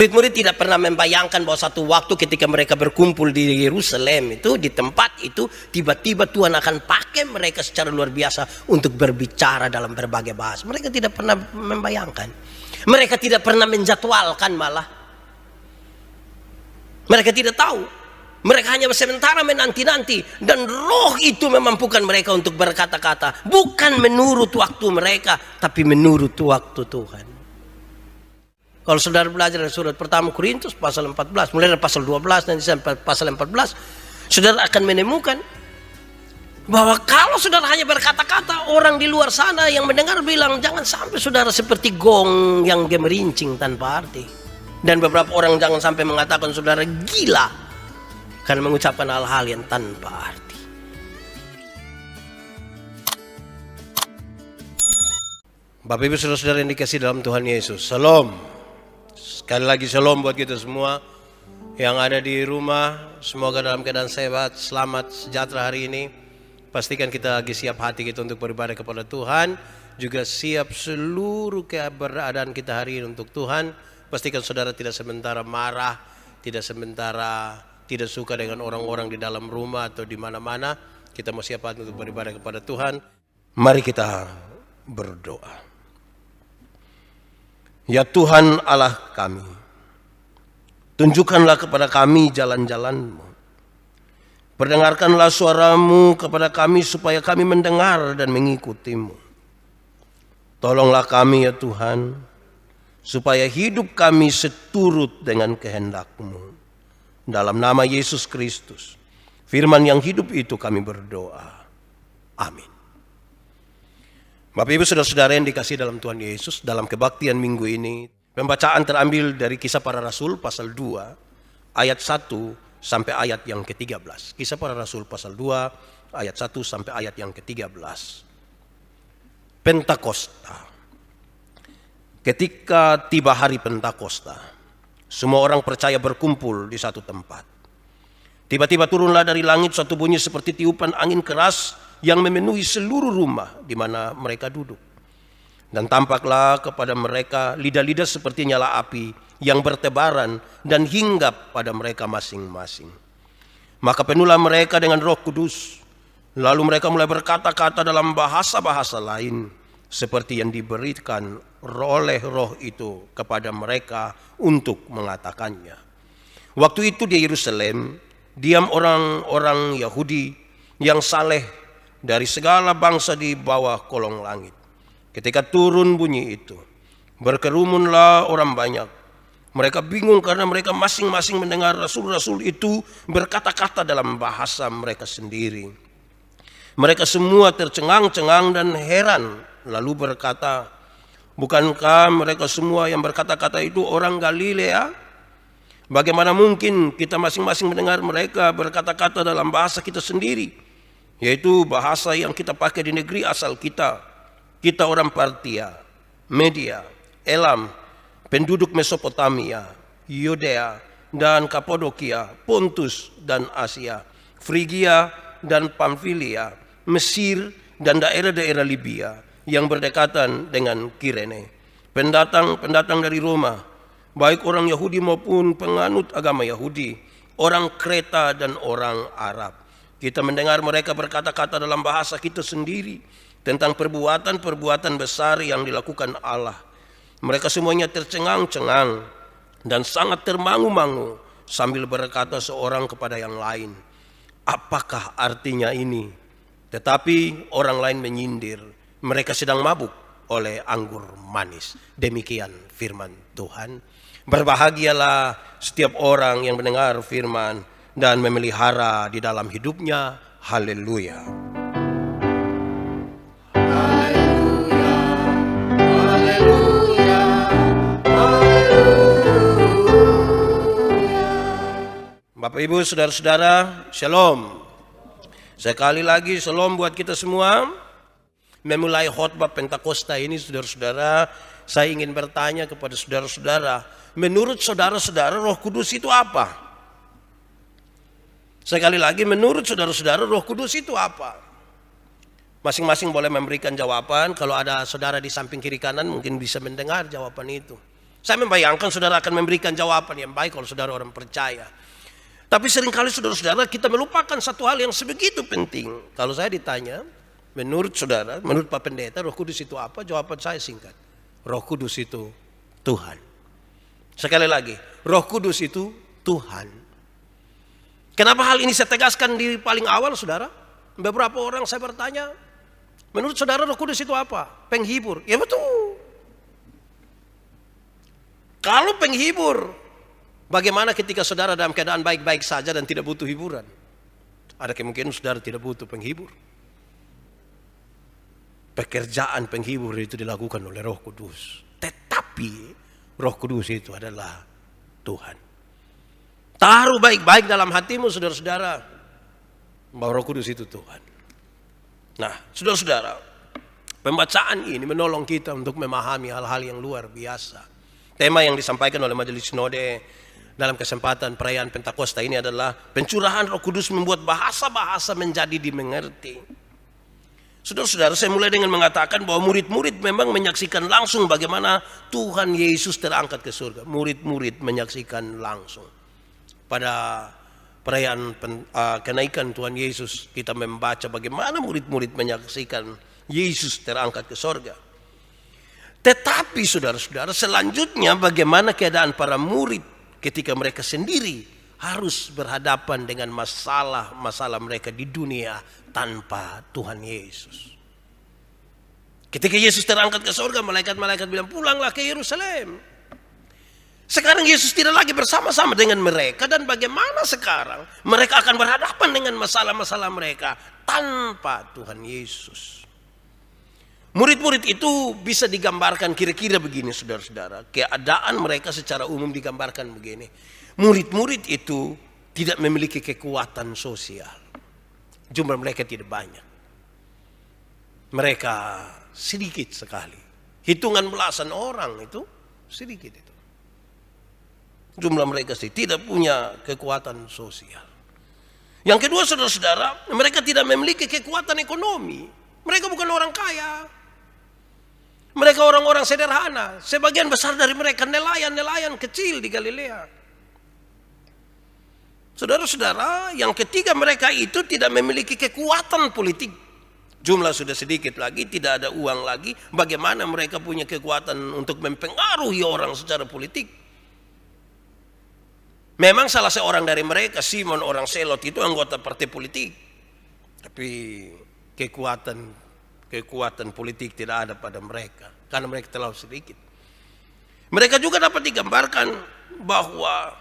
Murid-murid tidak pernah membayangkan bahwa satu waktu ketika mereka berkumpul di Yerusalem itu, di tempat itu, tiba-tiba Tuhan akan pakai mereka secara luar biasa untuk berbicara dalam berbagai bahasa. Mereka tidak pernah membayangkan. Mereka tidak pernah menjadwalkan malah. Mereka tidak tahu. Mereka hanya sementara menanti-nanti. Dan roh itu memampukan mereka untuk berkata-kata. Bukan menurut waktu mereka, tapi menurut waktu Tuhan. Kalau saudara belajar dari surat pertama Korintus pasal 14, mulai dari pasal 12 nanti sampai pasal 14, saudara akan menemukan bahwa kalau saudara hanya berkata-kata, orang di luar sana yang mendengar bilang, jangan sampai saudara seperti gong yang gemerincing tanpa arti. Dan beberapa orang jangan sampai mengatakan saudara gila karena mengucapkan hal-hal yang tanpa arti. Bapak Ibu saudara-saudara yang dikasihi dalam Tuhan Yesus, Shalom. Sekali lagi shalom buat kita semua yang ada di rumah. Semoga dalam keadaan sehat, selamat, sejahtera hari ini. Pastikan kita lagi siap hati kita untuk beribadah kepada Tuhan. Juga siap seluruh keberadaan kita hari ini untuk Tuhan. Pastikan saudara tidak sementara marah, tidak sementara tidak suka dengan orang-orang di dalam rumah atau di mana-mana. Kita mau siap hati untuk beribadah kepada Tuhan. Mari kita berdoa. Ya Tuhan Allah kami, tunjukkanlah kepada kami jalan-jalan-Mu. Perdengarkanlah suara-Mu kepada kami supaya kami mendengar dan mengikuti-Mu. Tolonglah kami ya Tuhan, supaya hidup kami seturut dengan kehendak-Mu. Dalam nama Yesus Kristus, firman yang hidup itu kami berdoa. Amin. Bapak Ibu saudara-saudara yang dikasihi dalam Tuhan Yesus, dalam kebaktian minggu ini, pembacaan terambil dari Kisah Para Rasul pasal 2, ayat 1 sampai ayat yang ke-13. Kisah Para Rasul pasal 2, ayat 1 sampai ayat yang ke-13. Pentakosta. Ketika tiba hari Pentakosta, semua orang percaya berkumpul di satu tempat. Tiba-tiba turunlah dari langit suatu bunyi seperti tiupan angin keras yang memenuhi seluruh rumah di mana mereka duduk. Dan tampaklah kepada mereka lidah-lidah seperti nyala api yang bertebaran dan hinggap pada mereka masing-masing. Maka penuhlah mereka dengan Roh Kudus. Lalu mereka mulai berkata-kata dalam bahasa-bahasa lain seperti yang diberikan oleh Roh itu kepada mereka untuk mengatakannya. Waktu itu di Yerusalem diam orang-orang Yahudi yang saleh dari segala bangsa di bawah kolong langit. Ketika turun bunyi itu, berkerumunlah orang banyak. Mereka bingung karena mereka masing-masing mendengar rasul-rasul itu berkata-kata dalam bahasa mereka sendiri. Mereka semua tercengang-cengang dan heran, lalu berkata, bukankah mereka semua yang berkata-kata itu orang Galilea? Bagaimana mungkin kita masing-masing mendengar mereka berkata-kata dalam bahasa kita sendiri? Yaitu bahasa yang kita pakai di negeri asal kita. Kita orang Partia, Media, Elam, penduduk Mesopotamia, Yudea dan Kapadokia, Pontus dan Asia, Frigia dan Pamfilia, Mesir dan daerah-daerah Libya yang berdekatan dengan Kirene. Pendatang-pendatang dari Roma, baik orang Yahudi maupun penganut agama Yahudi, orang Kreta dan orang Arab. Kita mendengar mereka berkata-kata dalam bahasa kita sendiri tentang perbuatan-perbuatan besar yang dilakukan Allah. Mereka semuanya tercengang-cengang dan sangat termangu-mangu sambil berkata seorang kepada yang lain, apakah artinya ini? Tetapi orang lain menyindir, mereka sedang mabuk oleh anggur manis. Demikian firman Tuhan. Berbahagialah setiap orang yang mendengar firman dan memelihara di dalam hidupnya. Haleluya. Haleluya. Haleluya. Haleluya. Bapak Ibu saudara-saudara, shalom. Sekali lagi shalom buat kita semua. Memulai khotbah Pentakosta ini saudara-saudara, saya ingin bertanya kepada saudara-saudara, menurut saudara-saudara Roh Kudus itu apa? Sekali lagi, menurut saudara-saudara Roh Kudus itu apa? Masing-masing boleh memberikan jawaban. Kalau ada saudara di samping kiri kanan mungkin bisa mendengar jawaban itu. Saya membayangkan saudara akan memberikan jawaban yang baik kalau saudara orang percaya. Tapi seringkali saudara-saudara kita melupakan satu hal yang sebegitu penting. Kalau saya ditanya, menurut saudara, menurut Pak Pendeta, Roh Kudus itu apa? Jawaban saya singkat. Roh Kudus itu Tuhan. Sekali lagi, Roh Kudus itu Tuhan. Kenapa hal ini saya tegaskan di paling awal, saudara? Beberapa orang saya bertanya, menurut saudara Roh Kudus itu apa? Penghibur. Ya betul. Kalau penghibur, bagaimana ketika saudara dalam keadaan baik-baik saja dan tidak butuh hiburan? Ada kemungkinan saudara tidak butuh penghibur. Pekerjaan penghibur itu dilakukan oleh Roh Kudus. Tetapi Roh Kudus itu adalah Tuhan. Taruh baik-baik dalam hatimu saudara-saudara, bahwa Roh Kudus itu Tuhan. Nah, saudara-saudara, pembacaan ini menolong kita untuk memahami hal-hal yang luar biasa. Tema yang disampaikan oleh Majelis Sinode dalam kesempatan perayaan Pentakosta ini adalah pencurahan Roh Kudus membuat bahasa-bahasa menjadi dimengerti. Saudara-saudara, saya mulai dengan mengatakan bahwa murid-murid memang menyaksikan langsung bagaimana Tuhan Yesus terangkat ke surga. Murid-murid menyaksikan langsung. Pada perayaan kenaikan Tuhan Yesus, kita membaca bagaimana murid-murid menyaksikan Yesus terangkat ke surga. Tetapi saudara-saudara, selanjutnya bagaimana keadaan para murid ketika mereka sendiri harus berhadapan dengan masalah-masalah mereka di dunia tanpa Tuhan Yesus. Ketika Yesus terangkat ke surga, malaikat-malaikat bilang, pulanglah ke Yerusalem. Sekarang Yesus tidak lagi bersama-sama dengan mereka, dan bagaimana sekarang mereka akan berhadapan dengan masalah-masalah mereka tanpa Tuhan Yesus. Murid-murid itu bisa digambarkan kira-kira begini, saudara-saudara. Keadaan mereka secara umum digambarkan begini. Murid-murid itu tidak memiliki kekuatan sosial. Jumlah mereka tidak banyak. Mereka sedikit sekali. Hitungan belasan orang itu sedikit itu. Jumlah mereka sih tidak punya kekuatan sosial. Yang kedua, saudara-saudara, mereka tidak memiliki kekuatan ekonomi. Mereka bukan orang kaya. Mereka orang-orang sederhana. Sebagian besar dari mereka nelayan-nelayan kecil di Galilea. Saudara-saudara, yang ketiga, mereka itu tidak memiliki kekuatan politik. Jumlah sudah sedikit lagi, tidak ada uang lagi. Bagaimana mereka punya kekuatan untuk mempengaruhi orang secara politik? Memang salah seorang dari mereka, Simon orang Selot, itu anggota partai politik. Tapi kekuatan politik tidak ada pada mereka, karena mereka terlalu sedikit. Mereka juga dapat digambarkan bahwa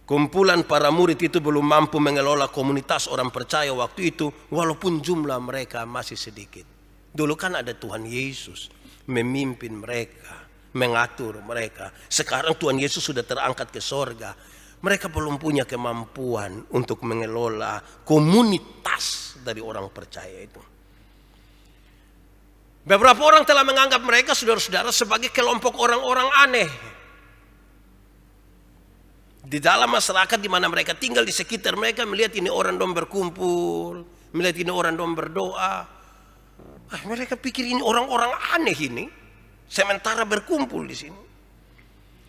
kumpulan para murid itu belum mampu mengelola komunitas orang percaya waktu itu, walaupun jumlah mereka masih sedikit. Dulu kan ada Tuhan Yesus memimpin mereka, mengatur mereka. Sekarang Tuhan Yesus sudah terangkat ke sorga. Mereka belum punya kemampuan untuk mengelola komunitas dari orang percaya itu. Beberapa orang telah menganggap mereka, saudara-saudara, sebagai kelompok orang-orang aneh. Di dalam masyarakat di mana mereka tinggal, di sekitar mereka, melihat ini orang dong berkumpul, melihat ini orang dong berdoa. Mereka pikir ini orang-orang aneh ini, sementara berkumpul di sini.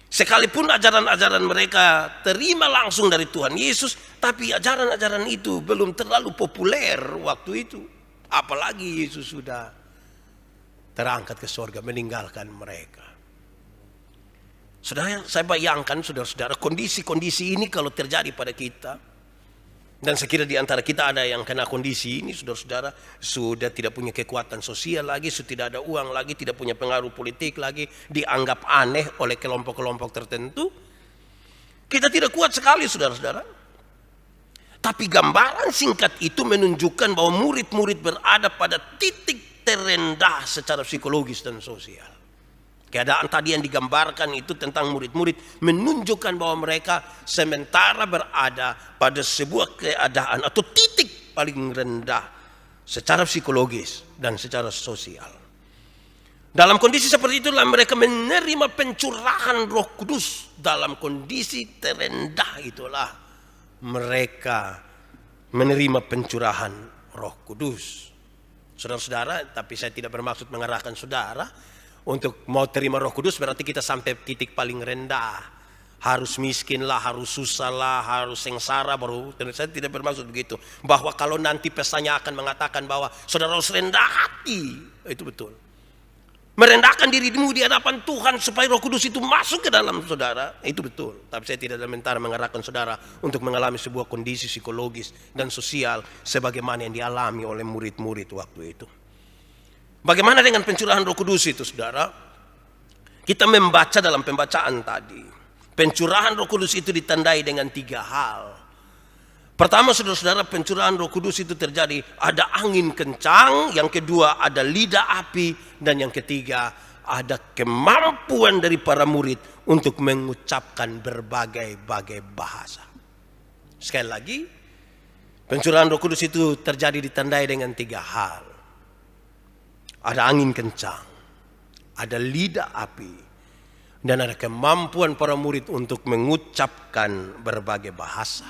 Sekalipun ajaran-ajaran mereka terima langsung dari Tuhan Yesus, tapi ajaran-ajaran itu belum terlalu populer waktu itu. Apalagi Yesus sudah terangkat ke surga, meninggalkan mereka. Saudara, saya bayangkan saudara-saudara, kondisi-kondisi ini kalau terjadi pada kita, dan sekira di antara kita ada yang kena kondisi ini, saudara-saudara, sudah tidak punya kekuatan sosial lagi, sudah tidak ada uang lagi, tidak punya pengaruh politik lagi, dianggap aneh oleh kelompok-kelompok tertentu. Kita tidak kuat sekali, saudara-saudara. Tapi gambaran singkat itu menunjukkan bahwa murid-murid berada pada titik terendah secara psikologis dan sosial. Keadaan tadi yang digambarkan itu tentang murid-murid menunjukkan bahwa mereka sementara berada pada sebuah keadaan atau titik paling rendah secara psikologis dan secara sosial. Dalam kondisi seperti itulah mereka menerima pencurahan Roh Kudus. Dalam kondisi terendah itulah mereka menerima pencurahan Roh Kudus. Saudara-saudara, tapi saya tidak bermaksud mengarahkan saudara Untuk mau terima Roh Kudus berarti kita sampai titik paling rendah. Harus miskin lah, harus susah lah, harus sengsara baru. Saya tidak bermaksud begitu. Bahwa kalau nanti pesannya akan mengatakan bahwa saudara harus rendah hati. Itu betul. Merendahkan dirimu di hadapan Tuhan supaya Roh Kudus itu masuk ke dalam saudara. Itu betul. Tapi saya tidak sementara mengarahkan saudara untuk mengalami sebuah kondisi psikologis dan sosial sebagaimana yang dialami oleh murid-murid waktu itu. Bagaimana dengan pencurahan Roh Kudus itu, saudara? Kita membaca dalam pembacaan tadi. Pencurahan Roh Kudus itu ditandai dengan 3 hal. Pertama, saudara-saudara, pencurahan Roh Kudus itu terjadi ada angin kencang, yang kedua ada lidah api, dan yang ketiga ada kemampuan dari para murid untuk mengucapkan berbagai-bagai bahasa. Sekali lagi, pencurahan Roh Kudus itu terjadi ditandai dengan 3 hal. Ada angin kencang, ada lidah api, dan ada kemampuan para murid untuk mengucapkan berbagai bahasa.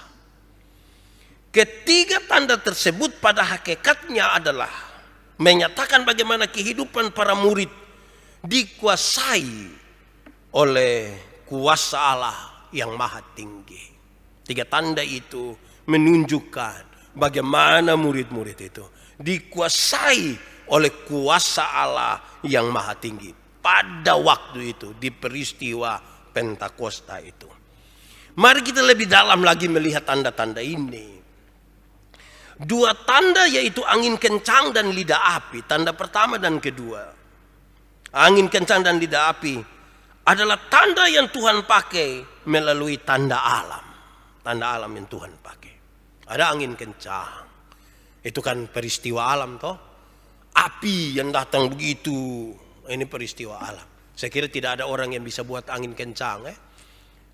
Ketiga tanda tersebut pada hakikatnya adalah menyatakan bagaimana kehidupan para murid dikuasai oleh kuasa Allah yang maha tinggi. 3 tanda itu menunjukkan bagaimana murid-murid itu dikuasai oleh kuasa Allah yang maha tinggi pada waktu itu di peristiwa Pentakosta itu. Mari kita lebih dalam lagi melihat tanda-tanda ini. 2 tanda yaitu angin kencang dan lidah api. Tanda pertama dan kedua. Angin kencang dan lidah api adalah tanda yang Tuhan pakai melalui tanda alam. Tanda alam yang Tuhan pakai. Ada angin kencang. Itu kan peristiwa alam toh. Api yang datang begitu. Ini peristiwa alam. Saya kira tidak ada orang yang bisa buat angin kencang.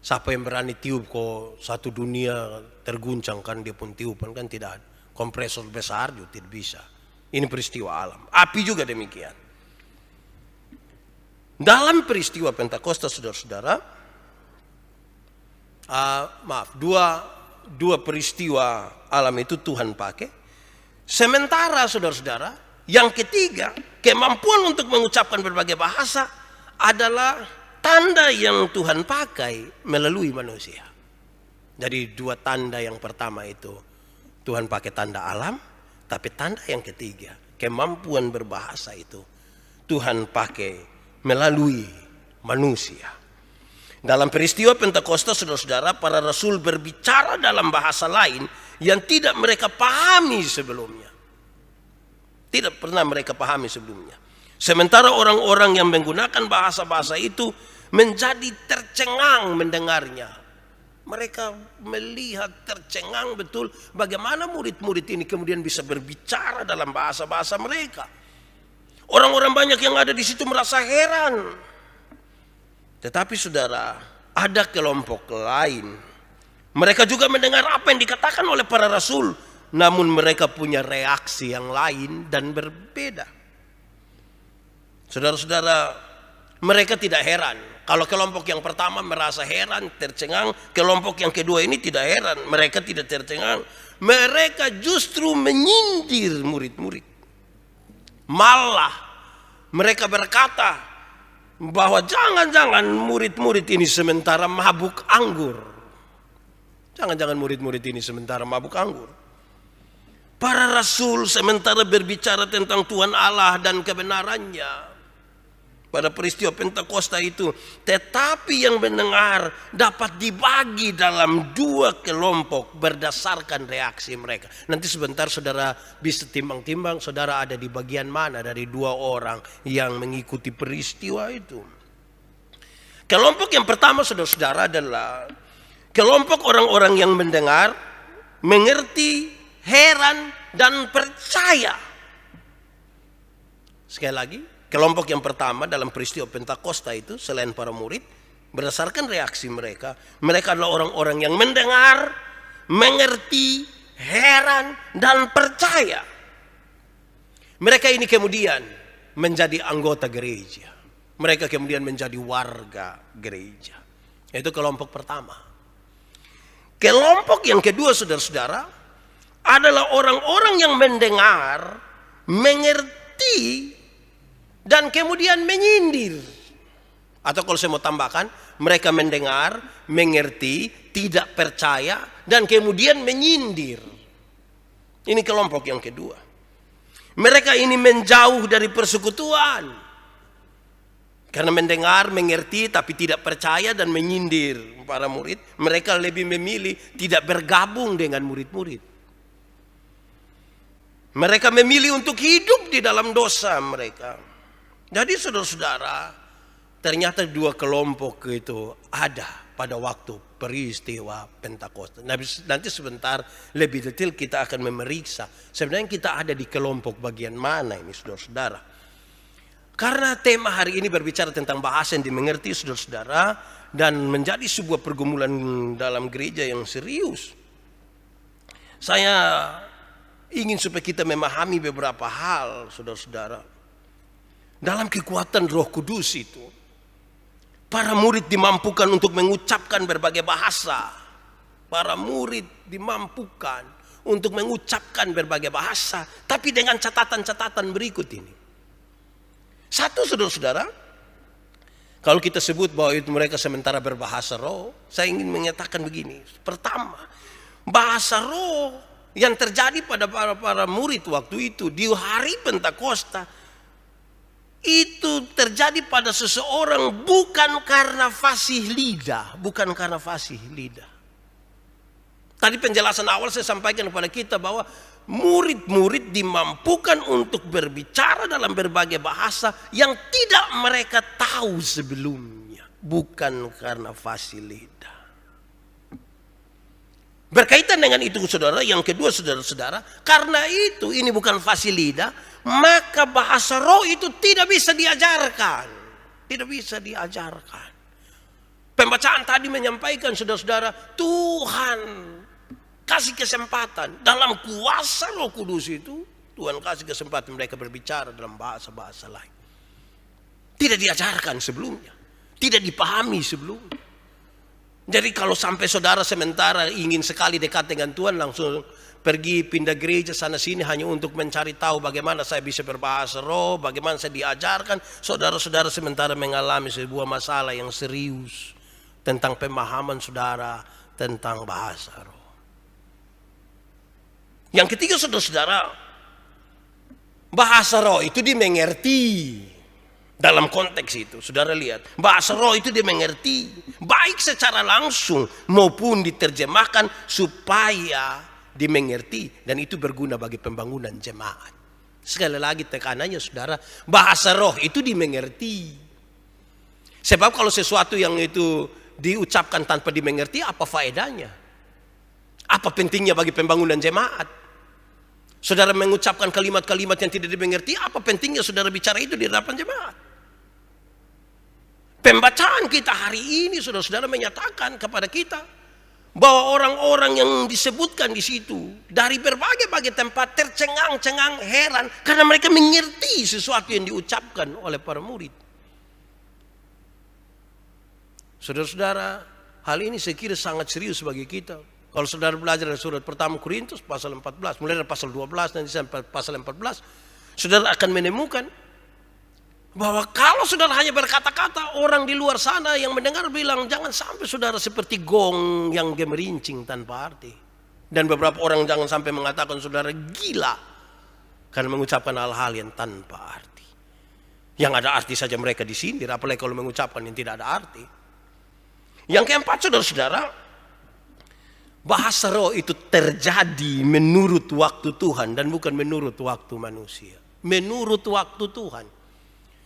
Siapa yang berani tiup kok satu dunia terguncang kan dia pun tiupan kan tidak ada. Kompresor besar juga tidak bisa. Ini peristiwa alam. Api juga demikian. Dalam peristiwa Pentakosta, saudara-saudara, dua peristiwa alam itu Tuhan pakai. Sementara saudara-saudara, yang ketiga, kemampuan untuk mengucapkan berbagai bahasa adalah tanda yang Tuhan pakai melalui manusia. Jadi 2 tanda yang pertama itu Tuhan pakai tanda alam, tapi tanda yang ketiga, kemampuan berbahasa itu Tuhan pakai melalui manusia. Dalam peristiwa Pentakosta, saudara-saudara, para rasul berbicara dalam bahasa lain yang tidak mereka pahami sebelumnya. Tidak pernah mereka pahami sebelumnya. Sementara orang-orang yang menggunakan bahasa-bahasa itu menjadi tercengang mendengarnya. Mereka melihat tercengang betul bagaimana murid-murid ini kemudian bisa berbicara dalam bahasa-bahasa mereka. Orang-orang banyak yang ada di situ merasa heran. Tetapi saudara, ada kelompok lain. Mereka juga mendengar apa yang dikatakan oleh para rasul. Namun mereka punya reaksi yang lain dan berbeda. Saudara-saudara, mereka tidak heran. Kalau kelompok yang pertama merasa heran, tercengang. Kelompok yang kedua ini tidak heran. Mereka tidak tercengang. Mereka justru menyindir murid-murid. Malah mereka berkata bahwa jangan-jangan murid-murid ini sementara mabuk anggur. Jangan-jangan murid-murid ini sementara mabuk anggur. Para rasul sementara berbicara tentang Tuhan Allah dan kebenarannya pada peristiwa Pentakosta itu, tetapi yang mendengar dapat dibagi dalam 2 kelompok berdasarkan reaksi mereka. Nanti sebentar saudara bisa timbang-timbang saudara ada di bagian mana dari 2 orang yang mengikuti peristiwa itu. Kelompok yang pertama saudara-saudara adalah kelompok orang-orang yang mendengar, mengerti, heran dan percaya. Sekali lagi, kelompok yang pertama dalam peristiwa Pentakosta itu selain para murid, berdasarkan reaksi mereka, mereka adalah orang-orang yang mendengar, mengerti, heran dan percaya. Mereka ini kemudian menjadi anggota gereja. Mereka kemudian menjadi warga gereja. Itu kelompok pertama. Kelompok yang kedua saudara-saudara adalah orang-orang yang mendengar, mengerti, dan kemudian menyindir. Atau kalau saya mau tambahkan, mereka mendengar, mengerti, tidak percaya, dan kemudian menyindir. Ini kelompok yang kedua. Mereka ini menjauh dari persekutuan. Karena mendengar, mengerti, tapi tidak percaya dan menyindir para murid. Mereka lebih memilih tidak bergabung dengan murid-murid. Mereka memilih untuk hidup di dalam dosa mereka. Jadi saudara-saudara, ternyata dua kelompok itu ada pada waktu peristiwa Pentakosta. Nanti sebentar lebih detail kita akan memeriksa sebenarnya kita ada di kelompok bagian mana ini saudara-saudara. Karena tema hari ini berbicara tentang bahasa yang dimengerti saudara-saudara, dan menjadi sebuah pergumulan dalam gereja yang serius. Saya ingin supaya kita memahami beberapa hal saudara-saudara. Dalam kekuatan Roh Kudus itu, para murid dimampukan untuk mengucapkan berbagai bahasa. Para murid dimampukan untuk mengucapkan berbagai bahasa, tapi dengan catatan-catatan berikut ini. Satu saudara-saudara, kalau kita sebut bahwa itu mereka sementara berbahasa roh, saya ingin menyatakan begini. Pertama, bahasa roh yang terjadi pada para murid waktu itu di hari Pentakosta itu terjadi pada seseorang bukan karena fasih lidah, bukan karena fasih lidah. Tadi penjelasan awal saya sampaikan kepada kita bahwa murid-murid dimampukan untuk berbicara dalam berbagai bahasa yang tidak mereka tahu sebelumnya, bukan karena fasih lidah. Berkaitan dengan itu saudara, yang kedua saudara-saudara, karena itu ini bukan fasih lidah, maka bahasa roh itu tidak bisa diajarkan. Tidak bisa diajarkan. Pembacaan tadi menyampaikan saudara-saudara, Tuhan kasih kesempatan dalam kuasa Roh Kudus itu, Tuhan kasih kesempatan mereka berbicara dalam bahasa-bahasa lain. Tidak diajarkan sebelumnya, tidak dipahami sebelumnya. Jadi kalau sampai saudara sementara ingin sekali dekat dengan Tuhan, langsung pergi pindah gereja sana sini hanya untuk mencari tahu bagaimana saya bisa berbahasa roh, bagaimana saya diajarkan, saudara-saudara sementara mengalami sebuah masalah yang serius tentang pemahaman saudara tentang bahasa roh. Yang ketiga saudara-saudara, bahasa roh itu dimengerti. Dalam konteks itu, saudara lihat, bahasa roh itu dimengerti, baik secara langsung maupun diterjemahkan supaya dimengerti, dan itu berguna bagi pembangunan jemaat. Sekali lagi tekanannya saudara, bahasa roh itu dimengerti. Sebab kalau sesuatu yang itu diucapkan tanpa dimengerti, apa faedahnya? Apa pentingnya bagi pembangunan jemaat? Saudara mengucapkan kalimat-kalimat yang tidak dimengerti, apa pentingnya saudara bicara itu di hadapan jemaat? Pembacaan kita hari ini saudara-saudara menyatakan kepada kita bahwa orang-orang yang disebutkan di situ dari berbagai-bagai tempat tercengang-cengang, heran karena mereka mengerti sesuatu yang diucapkan oleh para murid. Saudara-saudara, hal ini saya kira sangat serius bagi kita. Kalau saudara belajar dari surat pertama Korintus pasal 14, mulai dari pasal 12 nanti sampai pasal 14, saudara akan menemukan bahwa kalau saudara hanya berkata-kata, orang di luar sana yang mendengar bilang, jangan sampai saudara seperti gong yang gemerincing tanpa arti. Dan beberapa orang jangan sampai mengatakan saudara gila karena mengucapkan hal-hal yang tanpa arti. Yang ada arti saja mereka disindir, apalagi kalau mengucapkan yang tidak ada arti. Yang keempat saudara-saudara, bahasa roh itu terjadi menurut waktu Tuhan dan bukan menurut waktu manusia. Menurut waktu Tuhan.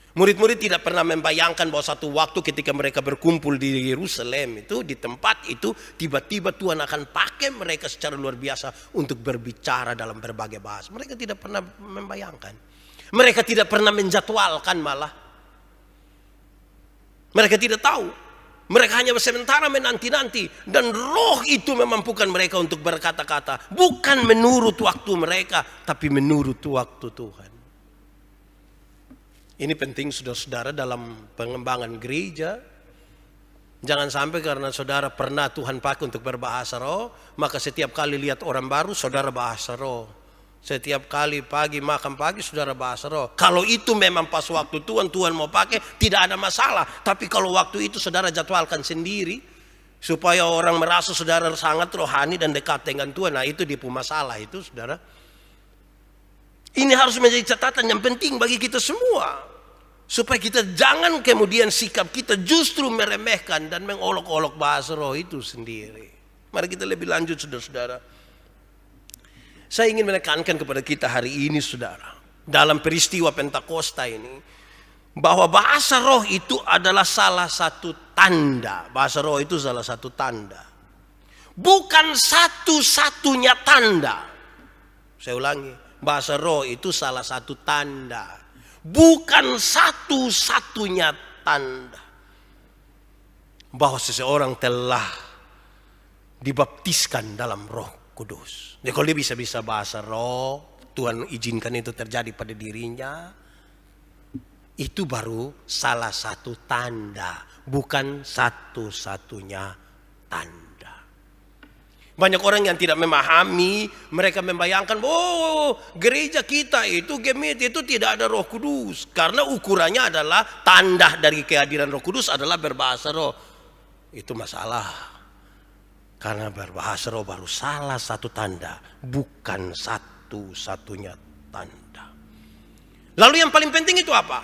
Murid-murid tidak pernah membayangkan bahwa satu waktu ketika mereka berkumpul di Yerusalem itu, di tempat itu, tiba-tiba Tuhan akan pakai mereka secara luar biasa untuk berbicara dalam berbagai bahasa. Mereka tidak pernah membayangkan. Mereka tidak pernah menjadwalkan malah. Mereka tidak tahu. Mereka hanya sementara menanti-nanti. Dan roh itu memampukan mereka untuk berkata-kata. Bukan menurut waktu mereka, tapi menurut waktu Tuhan. Ini penting saudara-saudara dalam pengembangan gereja. Jangan sampai karena saudara pernah Tuhan pakai untuk berbahasa roh, maka setiap kali lihat orang baru saudara bahasa roh. Setiap kali pagi makan pagi saudara bahasa roh. Kalau itu memang pas waktu Tuhan mau pakai, tidak ada masalah. Tapi kalau waktu itu saudara jadwalkan sendiri, supaya orang merasa saudara sangat rohani dan dekat dengan Tuhan, nah itu dia punya masalah itu saudara. Ini harus menjadi catatan yang penting bagi kita semua. Supaya kita jangan kemudian sikap kita justru meremehkan dan mengolok-olok bahasa roh itu sendiri. Mari kita lebih lanjut saudara-saudara. Saya ingin menekankan kepada kita hari ini saudara. Dalam peristiwa Pentakosta ini. Bahwa bahasa roh itu adalah salah satu tanda. Bahasa roh itu salah satu tanda. Bukan satu-satunya tanda. Saya ulangi. Bahasa roh itu salah satu tanda. Bukan satu-satunya tanda bahwa seseorang telah dibaptiskan dalam Roh Kudus. Jadi kalau dia bisa bahasa roh, Tuhan izinkan itu terjadi pada dirinya, itu baru salah satu tanda, bukan satu-satunya tanda. Banyak orang yang tidak memahami, mereka membayangkan, oh gereja kita itu gemit itu tidak ada Roh Kudus. Karena ukurannya adalah tanda dari kehadiran Roh Kudus adalah berbahasa roh. Itu masalah. Karena berbahasa roh baru salah satu tanda, bukan satu-satunya tanda. Lalu yang paling penting itu apa?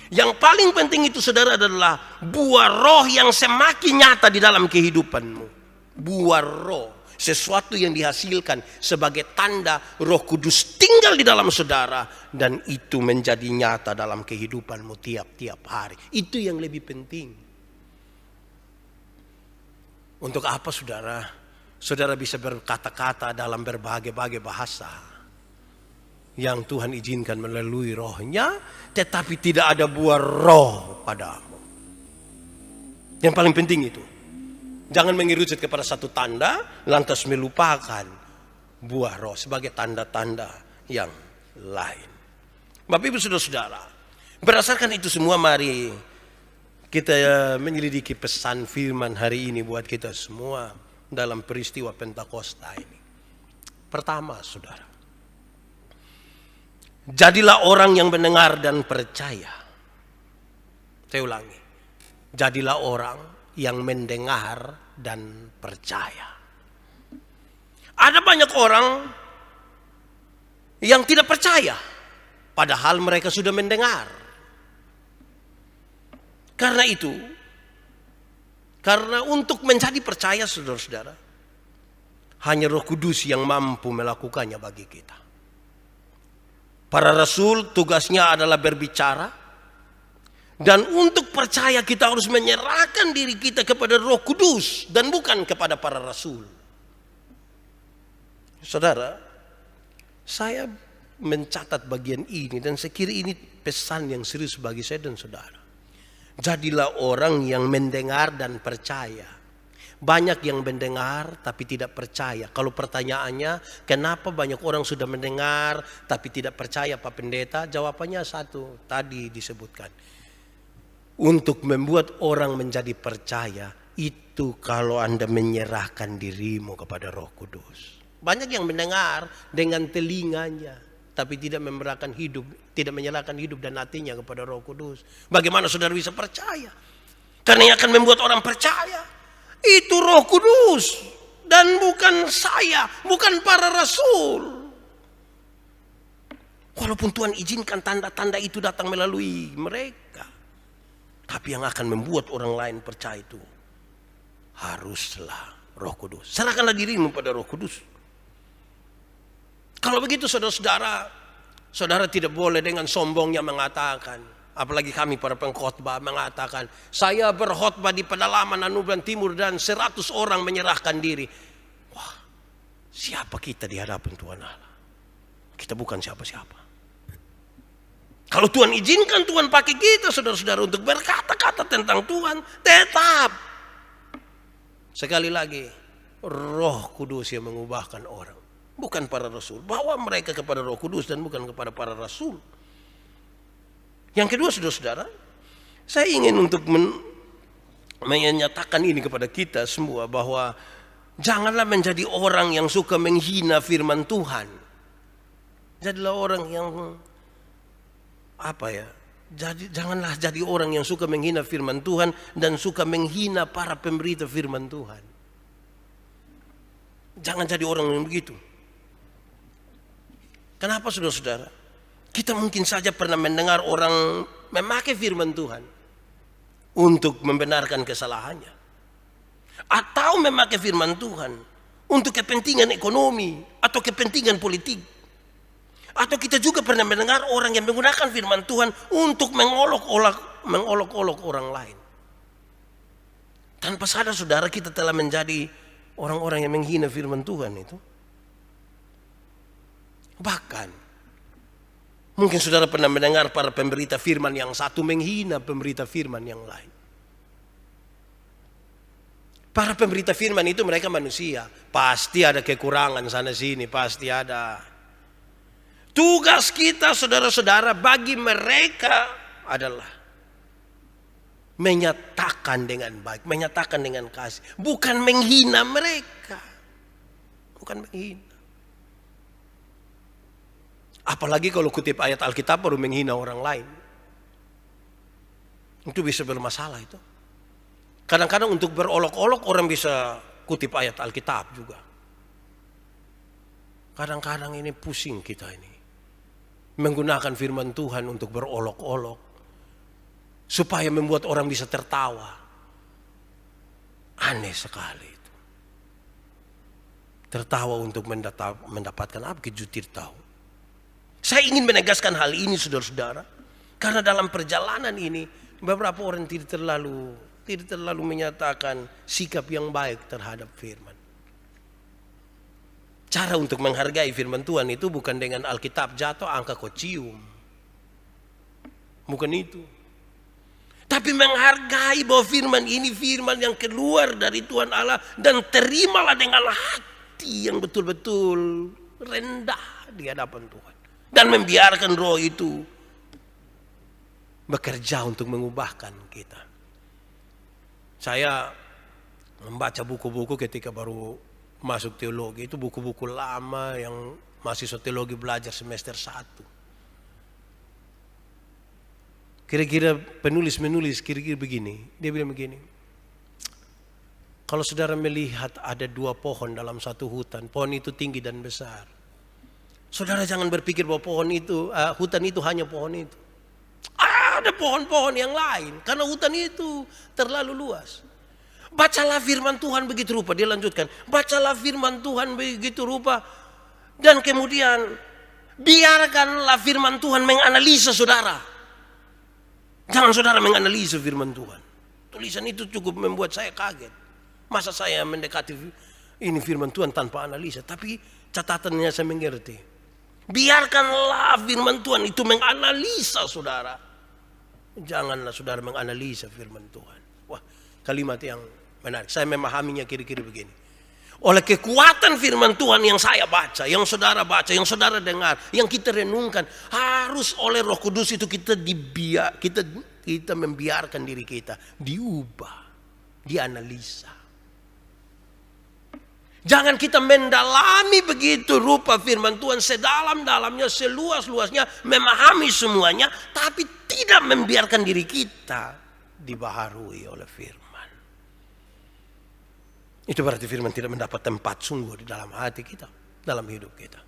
Yang paling penting itu saudara adalah buah roh yang semakin nyata di dalam kehidupanmu. Buah roh. Sesuatu yang dihasilkan sebagai tanda Roh Kudus tinggal di dalam saudara. Dan itu menjadi nyata dalam kehidupanmu tiap-tiap hari. Itu yang lebih penting. Untuk apa saudara? Saudara bisa berkata-kata dalam berbagai-bagai bahasa. Yang Tuhan izinkan melalui rohnya. Tetapi tidak ada buah roh padamu. Yang paling penting itu. Jangan mengerucut kepada satu tanda, lantas melupakan buah roh sebagai tanda-tanda yang lain. Bapak Ibu Saudara-saudara, berdasarkan itu semua mari kita menyelidiki pesan firman hari ini buat kita semua dalam peristiwa Pentakosta ini. Pertama saudara, jadilah orang yang mendengar dan percaya. Saya ulangi, jadilah orang yang mendengar dan percaya. Ada banyak orang yang tidak percaya, padahal mereka sudah mendengar. Karena itu, karena untuk menjadi percaya saudara-saudara, hanya Roh Kudus yang mampu melakukannya bagi kita. Para rasul tugasnya adalah berbicara. Dan untuk percaya kita harus menyerahkan diri kita kepada Roh Kudus dan bukan kepada para rasul. Saudara, saya mencatat bagian ini dan saya kira ini pesan yang serius bagi saya dan saudara. Jadilah orang yang mendengar dan percaya. Banyak yang mendengar tapi tidak percaya. Kalau pertanyaannya, kenapa banyak orang sudah mendengar tapi tidak percaya Pak Pendeta? Jawabannya satu, tadi disebutkan. Untuk membuat orang menjadi percaya, itu kalau Anda menyerahkan dirimu kepada Roh Kudus. Banyak yang mendengar dengan telinganya, tapi tidak menyerahkan hidup dan hatinya kepada Roh Kudus. Bagaimana saudara bisa percaya? Karena yang akan membuat orang percaya, itu Roh Kudus. Dan bukan saya, bukan para rasul. Walaupun Tuhan izinkan tanda-tanda itu datang melalui mereka. Tapi yang akan membuat orang lain percaya itu haruslah Roh Kudus. Serahkanlah dirimu pada Roh Kudus. Kalau begitu saudara-saudara, saudara tidak boleh dengan sombongnya mengatakan, apalagi kami para pengkhotbah mengatakan, saya berkhotbah di pedalaman Anuban Timur dan 100 orang menyerahkan diri. Wah, siapa kita di hadapan Tuhan Allah? Kita bukan siapa-siapa. Kalau Tuhan izinkan Tuhan pakai kita saudara-saudara untuk berkata-kata tentang Tuhan, tetap. Sekali lagi, Roh Kudus yang mengubahkan orang. Bukan para rasul. Bawa mereka kepada Roh Kudus dan bukan kepada para rasul. Yang kedua saudara-saudara, saya ingin untuk menyatakan ini kepada kita semua bahwa janganlah menjadi orang yang suka menghina firman Tuhan. Jadilah orang yang janganlah jadi orang yang suka menghina firman Tuhan dan suka menghina para pemberita firman Tuhan. Jangan jadi orang yang begitu. Kenapa saudara-saudara? Kita mungkin saja pernah mendengar orang memakai firman Tuhan untuk membenarkan kesalahannya. Atau memakai firman Tuhan untuk kepentingan ekonomi atau kepentingan politik. Atau kita juga pernah mendengar orang yang menggunakan firman Tuhan untuk mengolok-olok orang lain. Tanpa sadar saudara, kita telah menjadi orang-orang yang menghina firman Tuhan itu. Bahkan mungkin saudara pernah mendengar para pemberita firman yang satu menghina pemberita firman yang lain. Para pemberita firman itu mereka manusia, pasti ada kekurangan sana sini, pasti ada. Tugas kita saudara-saudara bagi mereka adalah menyatakan dengan baik, menyatakan dengan kasih, bukan menghina mereka. Bukan menghina. Apalagi kalau kutip ayat Alkitab baru menghina orang lain. Itu bisa bermasalah itu. Kadang-kadang untuk berolok-olok orang bisa kutip ayat Alkitab juga. Kadang-kadang ini pusing kita ini. Menggunakan firman Tuhan untuk berolok-olok. Supaya membuat orang bisa tertawa. Aneh sekali itu. Tertawa untuk mendapatkan apa? Kejutir tahu. Saya ingin menegaskan hal ini saudara-saudara. Karena dalam perjalanan ini beberapa orang tidak terlalu menyatakan sikap yang baik terhadap firman. Cara untuk menghargai firman Tuhan itu bukan dengan Alkitab jatuh angka kau cium. Bukan itu. Tapi menghargai bahwa firman ini firman yang keluar dari Tuhan Allah. Dan terimalah dengan hati yang betul-betul rendah di hadapan Tuhan. Dan membiarkan roh itu bekerja untuk mengubahkan kita. Saya membaca buku-buku ketika baru masuk teologi. Itu buku-buku lama yang mahasiswa teologi belajar semester 1. Kira-kira penulis kira-kira begini. Dia bilang begini. Kalau saudara melihat ada 2 pohon dalam satu hutan. Pohon itu tinggi dan besar. Saudara jangan berpikir bahwa hutan itu hanya pohon itu. Ada pohon-pohon yang lain. Karena hutan itu terlalu luas. Bacalah firman Tuhan begitu rupa. Dia lanjutkan. Bacalah firman Tuhan begitu rupa. Dan kemudian biarkanlah firman Tuhan menganalisa saudara. Jangan saudara menganalisa firman Tuhan. Tulisan itu cukup membuat saya kaget. Masa saya mendekati ini firman Tuhan tanpa analisa. Tapi catatannya saya mengerti. Biarkanlah firman Tuhan itu menganalisa saudara. Janganlah saudara menganalisa firman Tuhan. Wah, kalimat yang menarik. Saya memahaminya kira-kira begini. Oleh kekuatan firman Tuhan yang saya baca, yang saudara baca, yang saudara dengar, yang kita renungkan, harus oleh Roh Kudus itu kita membiarkan diri kita diubah, dianalisa. Jangan kita mendalami begitu rupa firman Tuhan sedalam-dalamnya, seluas-luasnya, memahami semuanya, tapi tidak membiarkan diri kita dibaharui oleh firman. Itu berarti firman tidak mendapat tempat sungguh di dalam hati kita, dalam hidup kita.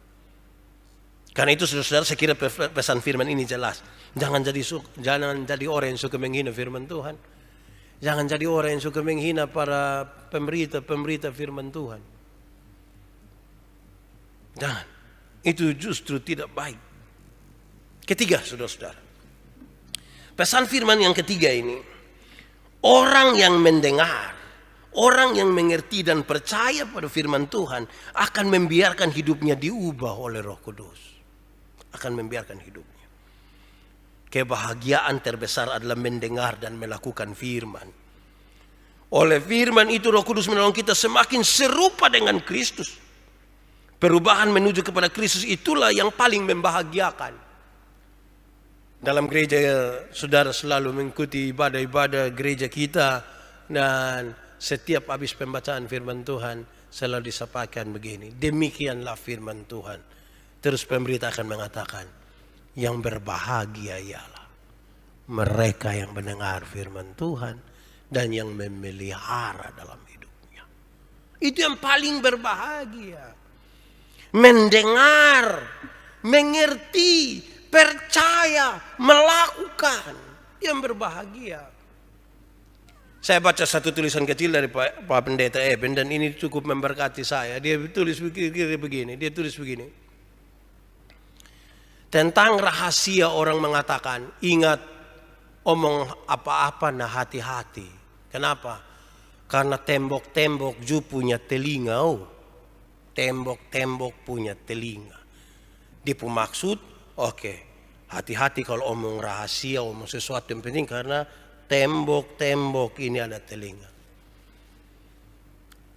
Karena itu saudara-saudara, saya kira pesan firman ini jelas. Jangan jadi orang yang suka menghina firman Tuhan. Jangan jadi orang yang suka menghina para pemberita firman Tuhan. Jangan. Itu justru tidak baik. Ketiga, saudara-saudara. Pesan firman yang ketiga ini. Orang yang mendengar, orang yang mengerti dan percaya pada firman Tuhan akan membiarkan hidupnya diubah oleh Roh Kudus. Akan membiarkan hidupnya. Kebahagiaan terbesar adalah mendengar dan melakukan firman. Oleh firman itu Roh Kudus menolong kita semakin serupa dengan Kristus. Perubahan menuju kepada Kristus itulah yang paling membahagiakan. Dalam gereja saudara selalu mengikuti ibadah-ibadah gereja kita. Dan setiap habis pembacaan firman Tuhan selalu disampaikan begini. Demikianlah firman Tuhan. Terus pemberita akan mengatakan, yang berbahagia ialah mereka yang mendengar firman Tuhan dan yang memelihara dalam hidupnya. Itu yang paling berbahagia. Mendengar, mengerti, percaya, melakukan, yang berbahagia. Saya baca satu tulisan kecil dari Pak Pendeta Eben dan ini cukup memberkati saya. Dia tulis begini, tentang rahasia orang mengatakan, ingat omong apa-apa nah hati-hati. Kenapa? Karena tembok-tembok ju punya telinga. Tembok-tembok punya telinga. Dia pun maksud, oke, hati-hati kalau omong rahasia, omong sesuatu yang penting karena tembok-tembok ini ada telinga.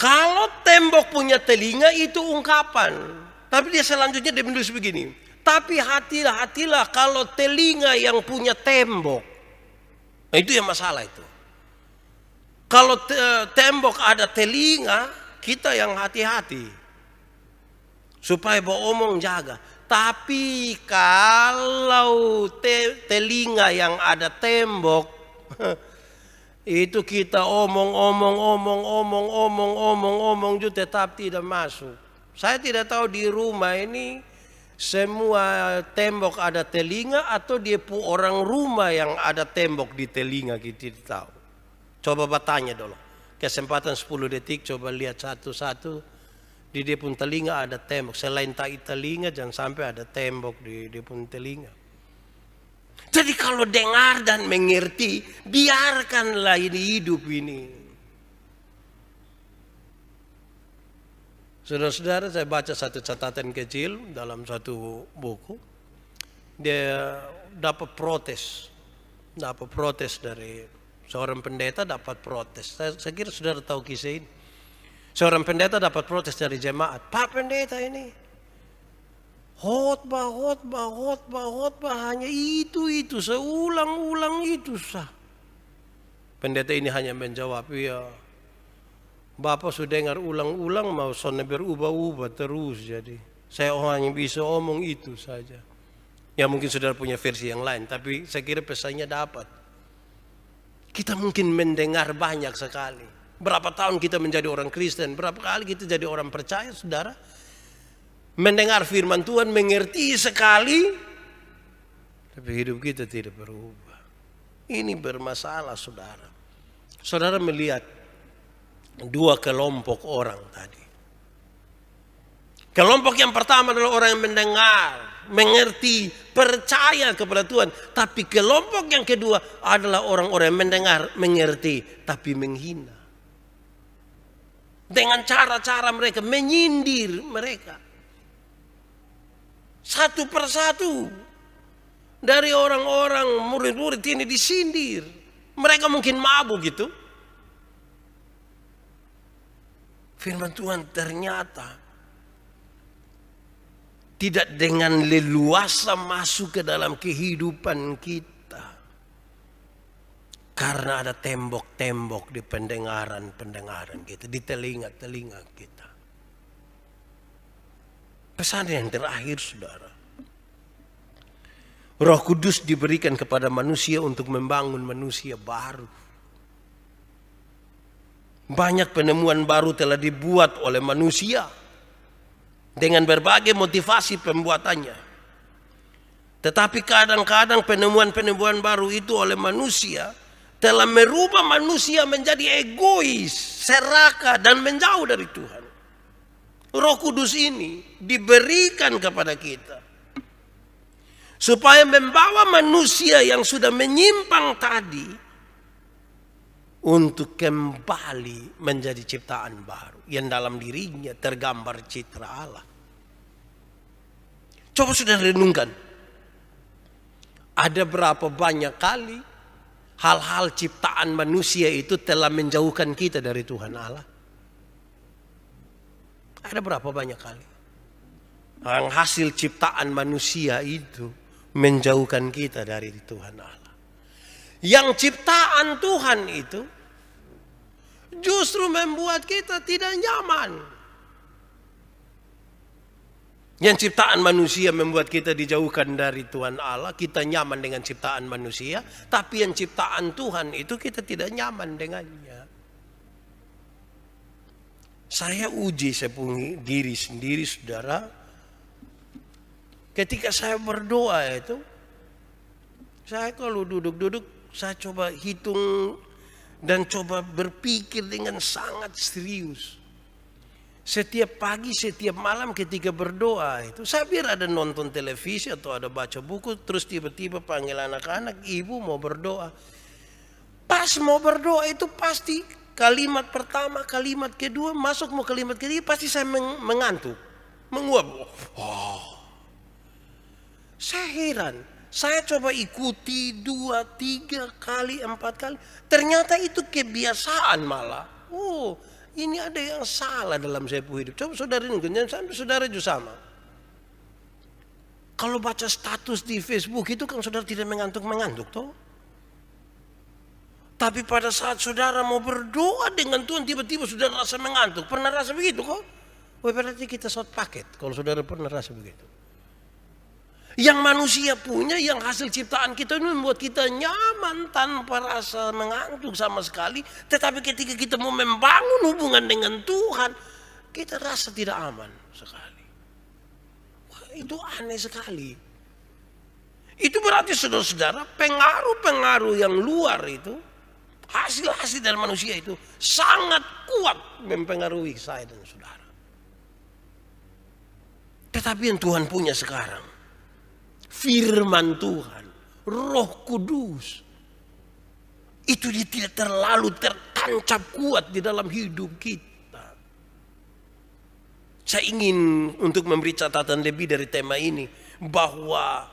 Kalau tembok punya telinga itu ungkapan. Tapi dia selanjutnya dia menulis begini. Tapi hati-hatilah kalau telinga yang punya tembok. Nah, itu yang masalah itu. Kalau tembok ada telinga, kita yang hati-hati. Supaya omong jaga. Tapi kalau telinga yang ada tembok, itu kita omong juga tetap tidak masuk. Saya tidak tahu di rumah ini semua tembok ada telinga atau dia orang rumah yang ada tembok di telinga, kita tidak tahu. Coba bertanya dulu. Kesempatan 10 detik, coba lihat satu-satu. Di dia pun telinga ada tembok. Selain tai telinga jangan sampai ada tembok di dia pun telinga. Jadi kalau dengar dan mengerti, biarkanlah ini hidup ini. Saudara-saudara, saya baca satu catatan kecil dalam satu buku. Dia dapat protes dari seorang pendeta, dapat protes. Saya kira saudara tahu kisah ini. Seorang pendeta dapat protes dari jemaat. Pak pendeta ini khotbah hanya itu seulang-ulang itu sah. Pendeta ini hanya menjawab, ya Bapak sudah dengar ulang-ulang mau soalnya berubah-ubah terus, jadi saya hanya bisa omong itu saja. Ya mungkin saudara punya versi yang lain, tapi saya kira pesannya dapat. Kita mungkin mendengar banyak sekali. Berapa tahun kita menjadi orang Kristen, berapa kali kita jadi orang percaya, saudara? Mendengar firman Tuhan, mengerti sekali, tapi hidup kita tidak berubah. Ini bermasalah, saudara. Saudara melihat dua kelompok orang tadi. Kelompok yang pertama adalah orang yang mendengar, mengerti, percaya kepada Tuhan. Tapi kelompok yang kedua adalah orang-orang yang mendengar, mengerti, tapi menghina. Dengan cara-cara mereka, menyindir mereka. Satu persatu dari orang-orang murid-murid ini disindir. Mereka mungkin mabuk gitu. Firman Tuhan ternyata tidak dengan leluasa masuk ke dalam kehidupan kita. Karena ada tembok-tembok di pendengaran kita, di telinga-telinga kita. Pesan yang terakhir, saudara. Roh Kudus diberikan kepada manusia untuk membangun manusia baru. Banyak penemuan baru telah dibuat oleh manusia dengan berbagai motivasi pembuatannya. Tetapi kadang-kadang penemuan-penemuan baru itu oleh manusia telah merubah manusia menjadi egois, serakah, dan menjauh dari Tuhan. Roh Kudus ini diberikan kepada kita supaya membawa manusia yang sudah menyimpang tadi untuk kembali menjadi ciptaan baru yang dalam dirinya tergambar citra Allah. Coba sudah renungkan, ada berapa banyak kali hal-hal ciptaan manusia itu telah menjauhkan kita dari Tuhan Allah? Ada berapa banyak kali yang hasil ciptaan manusia itu menjauhkan kita dari Tuhan Allah. Yang ciptaan Tuhan itu justru membuat kita tidak nyaman. Yang ciptaan manusia membuat kita dijauhkan dari Tuhan Allah. Kita nyaman dengan ciptaan manusia. Tapi yang ciptaan Tuhan itu kita tidak nyaman dengannya. Saya uji saya punya diri sendiri, saudara. Ketika saya berdoa itu, saya kalau duduk-duduk, saya coba hitung dan coba berpikir dengan sangat serius. Setiap pagi, setiap malam ketika berdoa itu, saya biar ada nonton televisi atau ada baca buku, terus tiba-tiba panggil anak-anak, ibu mau berdoa. Pas mau berdoa itu pasti kalimat pertama, kalimat kedua, masuk mau kalimat ketiga, pasti saya mengantuk, menguap. Saya heran, saya coba ikuti 2, 3 kali, 4 kali, ternyata itu kebiasaan malah. Ini ada yang salah dalam saya hidup. Coba saudara ini, sampai saudara juga sama. Kalau baca status di Facebook itu kan saudara tidak mengantuk-mengantuk toh. Tapi pada saat saudara mau berdoa dengan Tuhan, tiba-tiba saudara rasa mengantuk. Pernah rasa begitu kok? Berarti kita short paket kalau saudara pernah rasa begitu. Yang manusia punya, yang hasil ciptaan kita ini membuat kita nyaman tanpa rasa mengantuk sama sekali. Tetapi ketika kita mau membangun hubungan dengan Tuhan, kita rasa tidak aman sekali. Wah, itu aneh sekali. Itu berarti saudara-saudara, pengaruh-pengaruh yang luar itu, hasil-hasil dari manusia itu sangat kuat mempengaruhi saya dan saudara. Tetapi yang Tuhan punya sekarang, firman Tuhan, Roh Kudus, itu dia tidak terlalu tertancap kuat di dalam hidup kita. Saya ingin untuk memberi catatan lebih dari tema ini, bahwa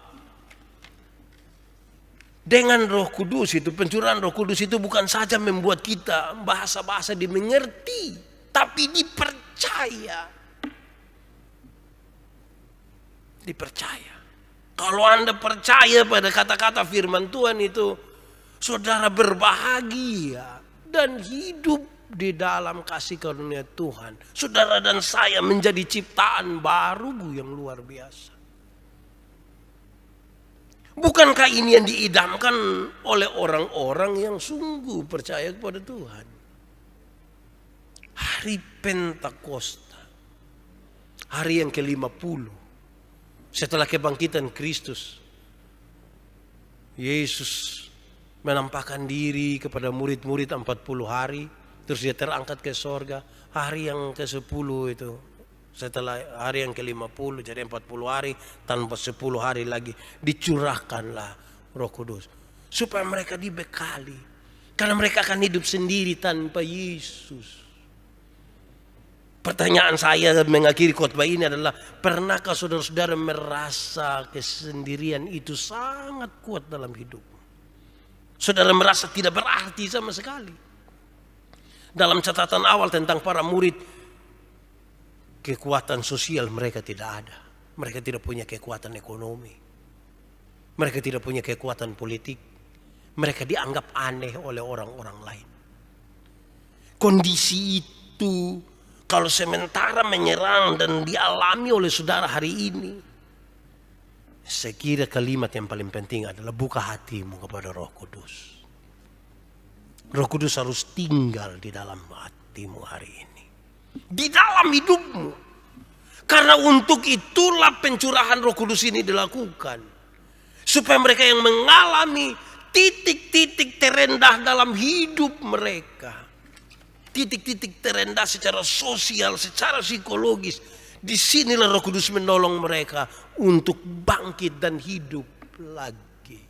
dengan Roh Kudus itu, pencurahan Roh Kudus itu bukan saja membuat kita bahasa-bahasa dimengerti, tapi dipercaya. Dipercaya. Kalau Anda percaya pada kata-kata firman Tuhan itu, saudara berbahagia dan hidup di dalam kasih karunia Tuhan. Saudara dan saya menjadi ciptaan baru yang luar biasa. Bukankah ini yang diidamkan oleh orang-orang yang sungguh percaya kepada Tuhan? Hari Pentakosta, hari yang ke-50. Setelah kebangkitan Kristus, Yesus menampakkan diri kepada murid-murid 40 hari, terus dia terangkat ke sorga. Hari yang ke-10 itu, setelah hari yang ke-50, jadi 40 hari, tanpa 10 hari lagi, dicurahkanlah Roh Kudus. Supaya mereka dibekali, karena mereka akan hidup sendiri tanpa Yesus. Pertanyaan saya mengakhiri khotbah ini adalah, pernahkah saudara-saudara merasa kesendirian itu sangat kuat dalam hidup? Saudara merasa tidak berarti sama sekali. Dalam catatan awal tentang para murid, kekuatan sosial mereka tidak ada. Mereka tidak punya kekuatan ekonomi. Mereka tidak punya kekuatan politik. Mereka dianggap aneh oleh orang-orang lain. Kondisi itu kalau sementara menyerang dan dialami oleh saudara hari ini, saya kira kalimat yang paling penting adalah buka hatimu kepada Roh Kudus. Roh Kudus harus tinggal di dalam hatimu hari ini, di dalam hidupmu. Karena untuk itulah pencurahan Roh Kudus ini dilakukan, supaya mereka yang mengalami titik-titik terendah dalam hidup mereka, titik-titik terendah secara sosial, secara psikologis, disinilah Roh Kudus menolong mereka untuk bangkit dan hidup lagi.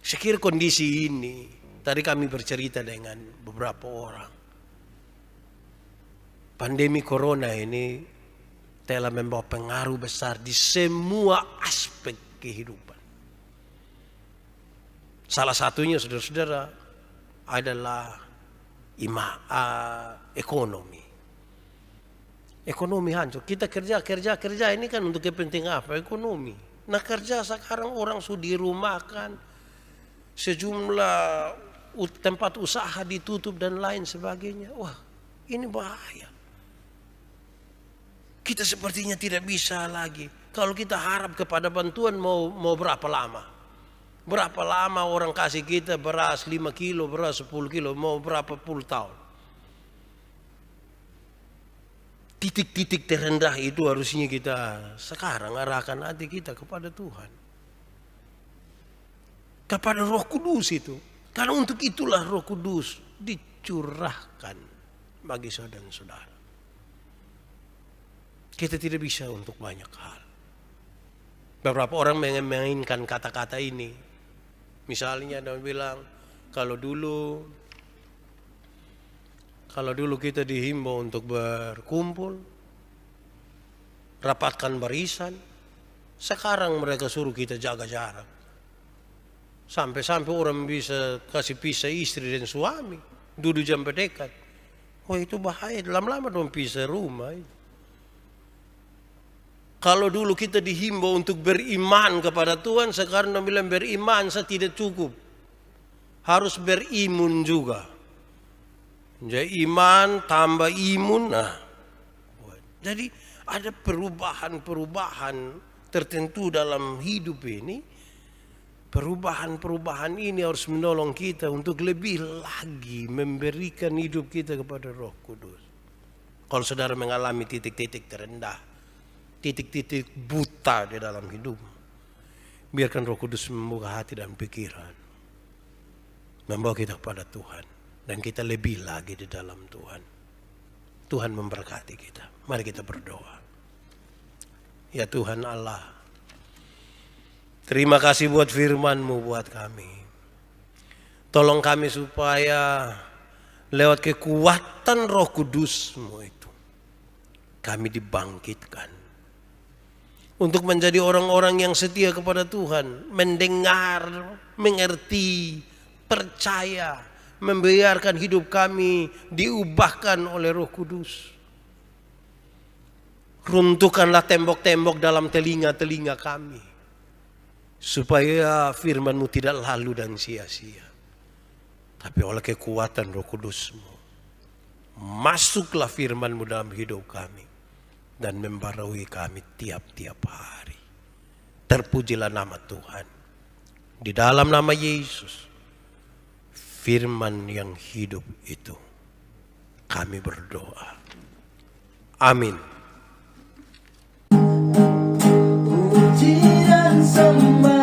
Saya kira kondisi ini, tadi kami bercerita dengan beberapa orang, pandemi corona ini telah membawa pengaruh besar di semua aspek kehidupan. Salah satunya saudara-saudara adalah ekonomi. Ekonomi hancur. Kita kerja ini kan untuk kepentingan apa? Ekonomi. Nah, kerja sekarang orang sudah dirumahkan, sejumlah tempat usaha ditutup dan lain sebagainya. Wah, ini bahaya. Kita sepertinya tidak bisa lagi. Kalau kita harap kepada bantuan mau berapa lama? Berapa lama orang kasih kita beras 5 kilo, beras 10 kilo, mau berapa puluh tahun? Titik-titik terendah itu harusnya kita sekarang arahkan hati kita kepada Tuhan. Kepada Roh Kudus itu. Karena untuk itulah Roh Kudus dicurahkan bagi saudara-saudara. Kita tidak bisa untuk banyak hal. Beberapa orang memainkan kata-kata ini. Misalnya dia bilang, kalau dulu kita dihimbau untuk berkumpul, rapatkan barisan, sekarang mereka suruh kita jaga jarak. Sampai-sampai orang bisa kasih pisah istri dan suami, duduk jam berdekat. Oh itu bahaya, lama-lama dong pisah rumah. Kalau dulu kita dihimbau untuk beriman kepada Tuhan, sekarang dia bilang beriman saya tidak cukup. Harus berimun juga. Jadi iman tambah imun. Nah, jadi ada perubahan-perubahan tertentu dalam hidup ini. Perubahan-perubahan ini harus menolong kita untuk lebih lagi memberikan hidup kita kepada Roh Kudus. Kalau saudara mengalami titik-titik terendah, titik-titik buta di dalam hidup, biarkan Roh Kudus membuka hati dan pikiran, membawa kita kepada Tuhan, dan kita lebih lagi di dalam Tuhan. Tuhan memberkati kita. Mari kita berdoa. Ya Tuhan Allah, terima kasih buat firman-Mu buat kami. Tolong kami supaya lewat kekuatan Roh Kudus-Mu itu, kami dibangkitkan untuk menjadi orang-orang yang setia kepada Tuhan, mendengar, mengerti, percaya, membiarkan hidup kami diubahkan oleh Roh Kudus. Runtuhkanlah tembok-tembok dalam telinga-telinga kami, supaya firman-Mu tidak lalu dan sia-sia. Tapi oleh kekuatan Roh Kudus-Mu, masuklah firman-Mu dalam hidup kami dan membarui kami tiap-tiap hari. Terpujilah nama Tuhan. Di dalam nama Yesus, firman yang hidup itu, kami berdoa. Amin. Puji dan sembah